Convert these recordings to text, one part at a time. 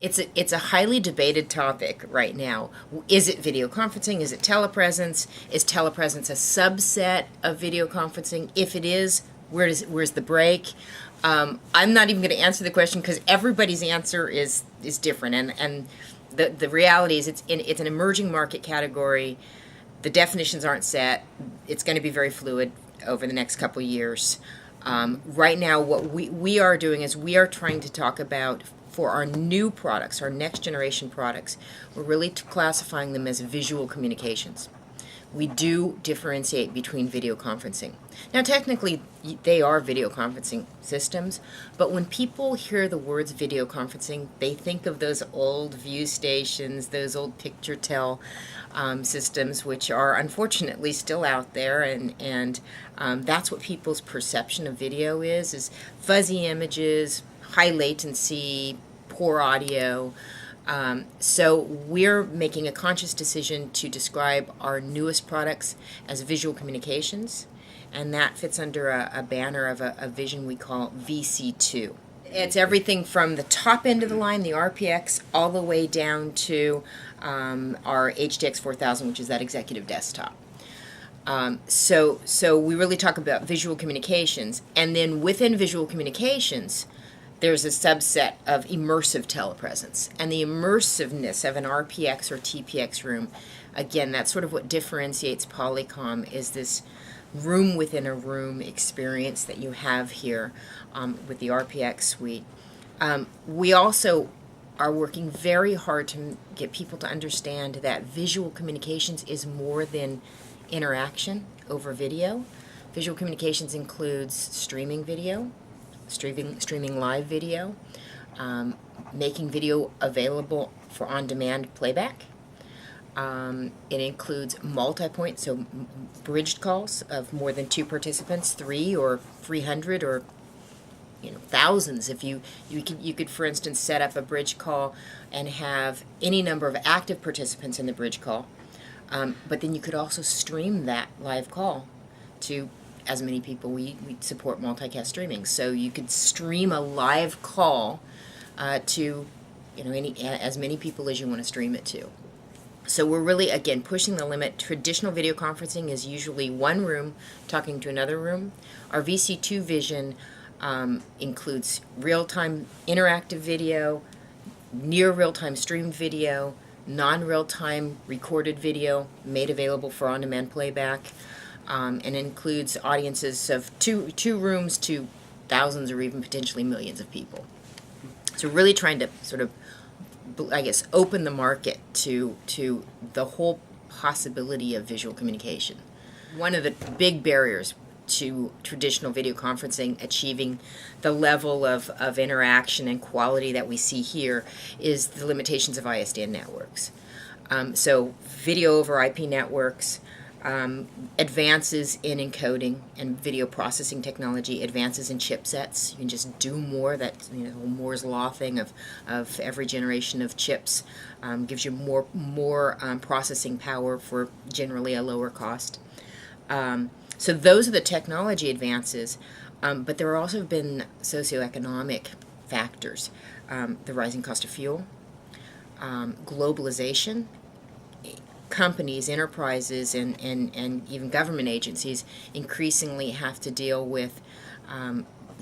It's a highly debated topic right now. Is it video conferencing? Is it telepresence? Is telepresence a subset of video conferencing? If it is, where's the break? I'm not even going to answer the question because everybody's answer is different, and the reality is it's an emerging market category. The definitions aren't set. It's going to be very fluid over the next couple of years. Right now, what we are doing is we are trying to talk about, for our new products, our next generation products, we're really classifying them as visual communications. We do differentiate between video conferencing. Now, technically, they are video conferencing systems, but when people hear the words video conferencing, they think of those old view stations, those old picture-tell systems, which are unfortunately still out there, and that's what people's perception of video is fuzzy images, high latency, poor audio. So we're making a conscious decision to describe our newest products as visual communications, and that fits under a banner of a vision we call VC2. It's everything from the top end of the line, the RPX, all the way down to our HDX 4000, which is that executive desktop. So we really talk about visual communications, and then within visual communications, there's a subset of immersive telepresence. And the immersiveness of an RPX or TPX room, again, that's sort of what differentiates Polycom, is this room within a room experience that you have here with the RPX suite. We also are working very hard to get people to understand that visual communications is more than interaction over video. Visual communications includes streaming video, streaming live video, making video available for on-demand playback. It includes multi-point, so bridged calls of more than 2 participants, 3 or 300 or thousands. If you could, for instance, set up a bridge call and have any number of active participants in the bridge call, but then you could also stream that live call to as many people. We support multicast streaming, so you could stream a live call to as many people as you want to stream it to. So we're really, again, pushing the limit. Traditional video conferencing is usually one room talking to another room. Our VC2 vision includes real-time interactive video, near real-time streamed video, non-real-time recorded video made available for on-demand playback. And includes audiences of two rooms to thousands or even potentially millions of people. So really trying to sort of, I guess, open the market to the whole possibility of visual communication. One of the big barriers to traditional video conferencing achieving the level of interaction and quality that we see here is the limitations of ISDN networks. So video over IP networks, advances in encoding and video processing technology, advances in chipsets. You can just do more. That Moore's law thing of every generation of chips gives you more processing power for generally a lower cost. So those are the technology advances, but there have also been socioeconomic factors: the rising cost of fuel, globalization. Companies, enterprises, and even government agencies increasingly have to deal with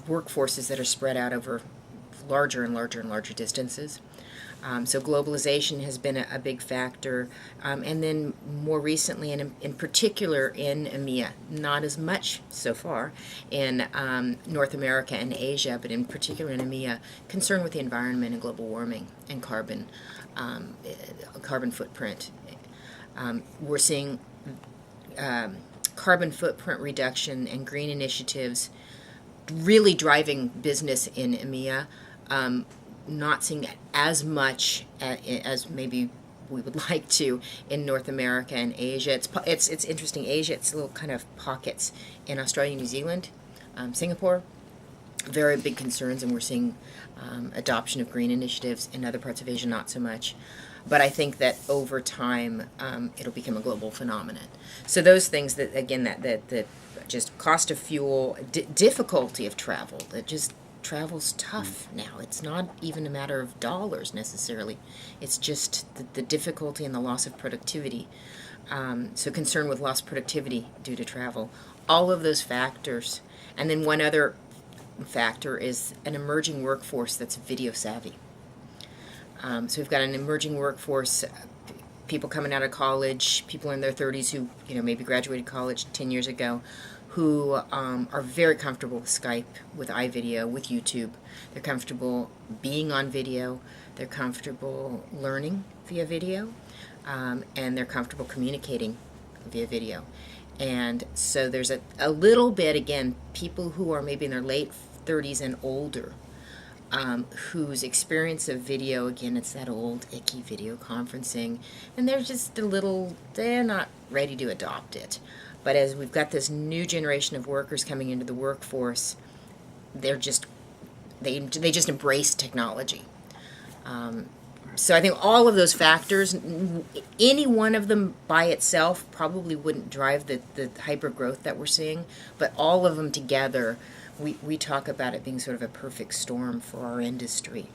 workforces that are spread out over larger and larger distances. So globalization has been a big factor. And then more recently, and in particular in EMEA, not as much so far in North America and Asia, but in particular in EMEA, concern with the environment and global warming and carbon footprint. We're seeing carbon footprint reduction and green initiatives really driving business in EMEA, not seeing as much as maybe we would like to in North America and Asia. It's interesting. Asia, it's little kind of pockets in Australia, New Zealand, Singapore. Very big concerns, and we're seeing adoption of green initiatives. In other parts of Asia, not so much. But I think that over time, it'll become a global phenomenon. So those things that, again, that just cost of fuel, difficulty of travel, that just travel's tough now. It's not even a matter of dollars necessarily. It's just the difficulty and the loss of productivity. So concern with lost productivity due to travel. All of those factors. And then one other factor is an emerging workforce that's video savvy. So we've got an emerging workforce, people coming out of college, people in their 30s who, maybe graduated college 10 years ago, who are very comfortable with Skype, with iVideo, with YouTube. They're comfortable being on video. They're comfortable learning via video. And they're comfortable communicating via video. And so there's a little bit, again, people who are maybe in their late 30s and older, whose experience of video, again, it's that old icky video conferencing, and they're not ready to adopt it. But as we've got this new generation of workers coming into the workforce, they just embrace technology. So I think all of those factors, any one of them by itself probably wouldn't drive the hyper growth that we're seeing, but all of them together, we talk about it being sort of a perfect storm for our industry.